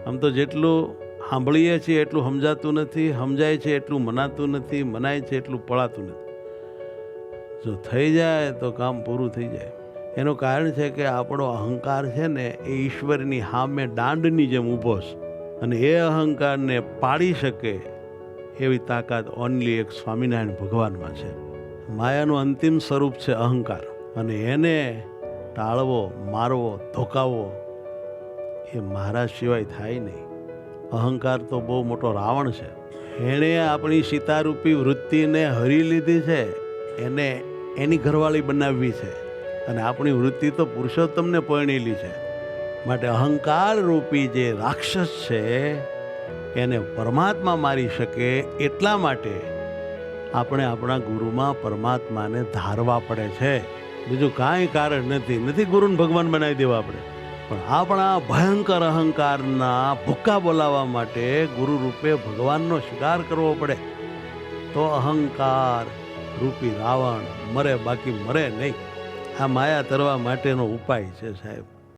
આમ તો જેટલું સાંભળીએ છીએ એટલું સમજાતું નથી, સમજાય છે એટલું મનાતું નથી, મનાય છે એટલું પળાતું નથી. જો થઈ જાય તો કામ પૂરું થઈ જાય. એનું કારણ છે કે આપણો અહંકાર છે ને એ ઈશ્વરની સામે દાંડની જેમ ઊભો છે, અને એ અહંકારને પાડી શકે એવી તાકાત ઓનલી એક સ્વામિનારાયણ ભગવાનમાં છે. માયાનું અંતિમ સ્વરૂપ છે અહંકાર, અને એને ટાળવો, મારવો, ધોકાવવો એ મારા સિવાય થાય નહીં. અહંકાર તો બહુ મોટો રાવણ છે. એણે આપણી સીતારૂપી વૃત્તિને હરી લીધી છે, એને એની ઘરવાળી બનાવવી છે, અને આપણી વૃત્તિ તો પુરુષોત્તમને પરણેલી છે. માટે અહંકાર રૂપી જે રાક્ષસ છે એને પરમાત્મા મારી શકે, એટલા માટે આપણે આપણા ગુરુમાં પરમાત્માને ધારવા પડે છે. બીજું કાંઈ કારણ નથી ગુરુને ભગવાન બનાવી દેવા આપણે, પણ આપણા ભયંકર અહંકારના ભૂક્કા બોલાવવા માટે ગુરુ રૂપે ભગવાનનો સ્વીકાર કરવો પડે. તો અહંકાર રૂપી રાવણ મરે, બાકી મરે નહીં. આ માયા તરવા માટેનો ઉપાય છે સાહેબ.